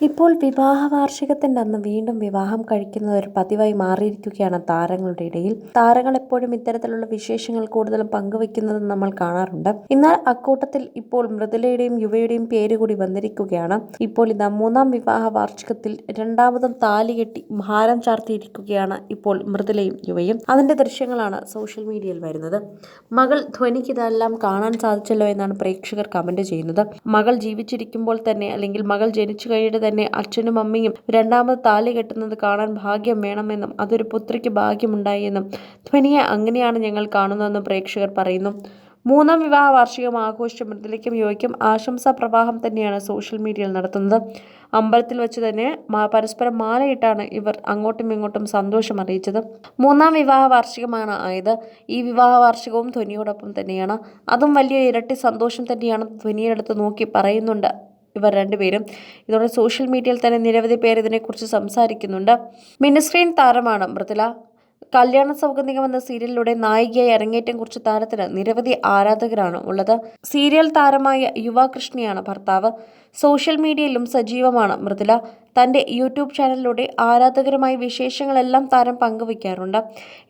ഇപ്പോൾ വിവാഹ വാർഷികത്തിന്റെ അന്ന് വീണ്ടും വിവാഹം കഴിക്കുന്നത് ഒരു പതിവായി മാറിയിരിക്കുകയാണ് താരങ്ങളുടെ ഇടയിൽ. താരങ്ങൾ എപ്പോഴും ഇത്തരത്തിലുള്ള വിശേഷങ്ങൾ കൂടുതലും പങ്കുവെക്കുന്നത് നമ്മൾ കാണാറുണ്ട്. എന്നാൽ അക്കൂട്ടത്തിൽ ഇപ്പോൾ മൃദുലയുടെയും യുവയുടെയും പേര് കൂടി വന്നിരിക്കുകയാണ്. ഇപ്പോൾ ഇതാ മൂന്നാം വിവാഹ വാർഷികത്തിൽ രണ്ടാമതും താലി കെട്ടി ഭാരം ചാർത്തിയിരിക്കുകയാണ് ഇപ്പോൾ മൃദുലയും യുവയും. അതിന്റെ ദൃശ്യങ്ങളാണ് സോഷ്യൽ മീഡിയയിൽ വരുന്നത്. മകൾ ധ്വനിക്ക് ഇതെല്ലാം കാണാൻ സാധിച്ചല്ലോ എന്നാണ് പ്രേക്ഷകർ കമന്റ് ചെയ്യുന്നത്. മകൾ ജീവിച്ചിരിക്കുമ്പോൾ തന്നെ അല്ലെങ്കിൽ മകൾ ജനിച്ചു കഴിഞ്ഞിട്ട് തന്നെ അച്ഛനും അമ്മയും രണ്ടാമത് താലി കെട്ടുന്നത് കാണാൻ ഭാഗ്യം വേണമെന്നും അതൊരു പുത്രിക്ക് ഭാഗ്യമുണ്ടായി എന്നും ധ്വനിയെ അങ്ങനെയാണ് ഞങ്ങൾ കാണുന്നതെന്നും പ്രേക്ഷകർ പറയുന്നു. മൂന്നാം വിവാഹ വാർഷികം ആഘോഷിച്ച മൃദുലയ്ക്കും യുവയ്ക്കും ആശംസാ പ്രവാഹം തന്നെയാണ് സോഷ്യൽ മീഡിയയിൽ നടത്തുന്നത്. അമ്പലത്തിൽ വെച്ച് തന്നെ പരസ്പരം മാലയിട്ടാണ് ഇവർ അങ്ങോട്ടും ഇങ്ങോട്ടും സന്തോഷം അറിയിച്ചത്. മൂന്നാം വിവാഹ വാർഷികമാണ് ആയത്. ഈ വിവാഹ വാർഷികവും ധ്വനിയോടൊപ്പം തന്നെയാണ്. അതും വലിയ ഇരട്ടി സന്തോഷം തന്നെയാണ് ധ്വനിയുടെ അടുത്ത് നോക്കി പറയുന്നുണ്ട് ഇവർ രണ്ടുപേരും. ഇതോടെ സോഷ്യൽ മീഡിയയിൽ തന്നെ നിരവധി പേർ ഇതിനെക്കുറിച്ച് സംസാരിക്കുന്നുണ്ട്. മിനിസ്ക്രീൻ താരമാണ് മൃദുല. കല്യാണ സൗഗന്ധികം എന്ന സീരിയലിലൂടെ നായികയായി അരങ്ങേറ്റം കുറിച്ച താരത്തിന് നിരവധി ആരാധകരാണ് ഉള്ളത്. സീരിയൽ താരമായ യുവ കൃഷ്ണയാണ് ഭർത്താവ്. സോഷ്യൽ മീഡിയയിലും സജീവമാണ് മൃദുല. തന്റെ യൂട്യൂബ് ചാനലിലൂടെ ആരാധകരുമായി വിശേഷങ്ങളെല്ലാം താരം പങ്കുവയ്ക്കാറുണ്ട്.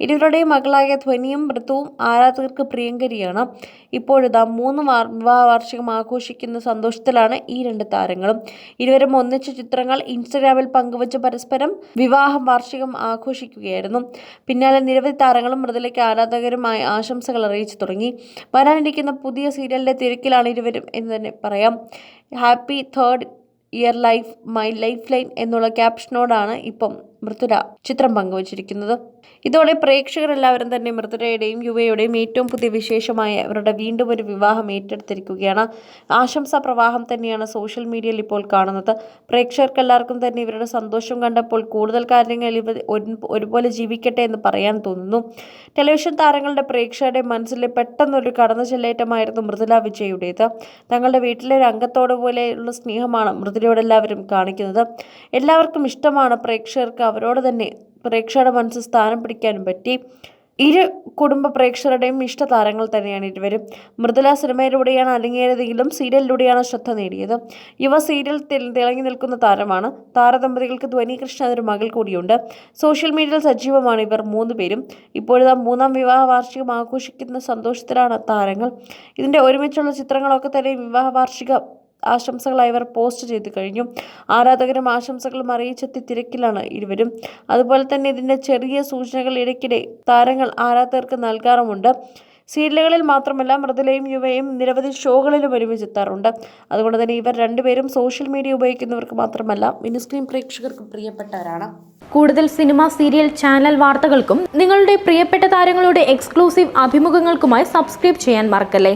ഇരുവരുടെയും മകളായ ധ്വനിയും മൃദുവും ആരാധകർക്ക് പ്രിയങ്കരിയാണ്. ഇപ്പോഴിതാ വിവാഹ വാർഷികം ആഘോഷിക്കുന്ന സന്തോഷത്തിലാണ് ഈ രണ്ട് താരങ്ങളും. ഇരുവരും ഒന്നിച്ച ചിത്രങ്ങൾ ഇൻസ്റ്റഗ്രാമിൽ പങ്കുവച്ച് പരസ്പരം വിവാഹം വാർഷികം ആഘോഷിക്കുകയായിരുന്നു. പിന്നാലെ നിരവധി താരങ്ങളും മൃദുലയ്ക്ക് ആരാധകരുമായി ആശംസകൾ അറിയിച്ചു തുടങ്ങി. വരാനിരിക്കുന്ന പുതിയ സീരിയലിന്റെ തിരക്കിലാണ് ഇരുവരും എന്ന് തന്നെ പറയാം. Happy third year life my life line എന്നുള്ള ക്യാപ്ഷനോടാണ് ഇപ്പം മൃദുല ചിത്രം പങ്കുവച്ചിരിക്കുന്നത്. ഇതോടെ പ്രേക്ഷകരെല്ലാവരും തന്നെ മൃദുലയുടെയും യുവയുടെയും ഏറ്റവും പുതിയ വിശേഷമായ ഇവരുടെ വീണ്ടും ഒരു വിവാഹം ഏറ്റെടുത്തിരിക്കുകയാണ്. ആശംസാ പ്രവാഹം തന്നെയാണ് സോഷ്യൽ മീഡിയയിൽ ഇപ്പോൾ കാണുന്നത്. പ്രേക്ഷകർക്കെല്ലാവർക്കും തന്നെ ഇവരുടെ സന്തോഷം കണ്ടപ്പോൾ കൂടുതൽ കാര്യങ്ങൾ ഇവർ ഒരുപോലെ ജീവിക്കട്ടെ എന്ന് പറയാൻ തോന്നുന്നു. ടെലിവിഷൻ താരങ്ങളുടെ പ്രേക്ഷകരുടെ മനസ്സിലെ പെട്ടെന്നൊരു കടന്നു ചെല്ലേറ്റമായിരുന്നു മൃദുല വിജയുടേത്. തങ്ങളുടെ വീട്ടിലെ ഒരു അംഗത്തോട് പോലെയുള്ള സ്നേഹമാണ് മൃദുലയോട് എല്ലാവരും കാണിക്കുന്നത്. എല്ലാവർക്കും ഇഷ്ടമാണ്. പ്രേക്ഷകർക്ക് അവരോട് തന്നെ പ്രേക്ഷകരുടെ മനസ്സിൽ സ്ഥാനം പിടിക്കാനും പറ്റി. ഇരു കുടുംബ പ്രേക്ഷകരുടെയും ഇഷ്ടതാരങ്ങൾ തന്നെയാണ് ഇരുവരും. മൃദുല സിനിമയിലൂടെയാണ് അരങ്ങേറിയതെങ്കിലും സീരിയലിലൂടെയാണ് ശ്രദ്ധ നേടിയത്. യുവ സീരിയൽ തിളങ്ങി നിൽക്കുന്ന താരമാണ്. താരദമ്പതികൾക്ക് ധ്വനി കൃഷ്ണ എന്നൊരു മകൾ കൂടിയുണ്ട്. സോഷ്യൽ മീഡിയയിൽ സജീവമാണ് ഇവർ മൂന്നുപേരും. ഇപ്പോഴത്തെ മൂന്നാം വിവാഹ വാർഷികം ആഘോഷിക്കുന്ന സന്തോഷത്തിലാണ് താരങ്ങൾ. ഇതിന്റെ ഒരുമിച്ചുള്ള ചിത്രങ്ങളൊക്കെ തന്നെ വിവാഹ വാർഷിക ആശംസകളായി ഇവർ പോസ്റ്റ് ചെയ്തു കഴിഞ്ഞു. ആരാധകരും ആശംസകളും അറിയിച്ചെത്തി തിരക്കിലാണ് ഇരുവരും. അതുപോലെ തന്നെ ഇതിന്റെ ചെറിയ സൂചനകൾ ഇടയ്ക്കിടെ താരങ്ങൾ ആരാധകർക്ക് നൽകാറുമുണ്ട്. സീരിയലുകളിൽ മാത്രമല്ല മൃദുലയും യുവയും നിരവധി ഷോകളിലും ഒരുമിച്ചെത്താറുണ്ട്. അതുകൊണ്ട് തന്നെ ഇവർ രണ്ടുപേരും സോഷ്യൽ മീഡിയ ഉപയോഗിക്കുന്നവർക്ക് മാത്രമല്ല മിനിസ്ക്രീൻ പ്രേക്ഷകർക്ക് പ്രിയപ്പെട്ടവരാണ്. കൂടുതൽ സിനിമ, സീരിയൽ, ചാനൽ വാർത്തകൾക്കും നിങ്ങളുടെ പ്രിയപ്പെട്ട താരങ്ങളുടെ എക്സ്ക്ലൂസീവ് അഭിമുഖങ്ങൾക്കുമായി സബ്സ്ക്രൈബ് ചെയ്യാൻ മറക്കല്ലേ.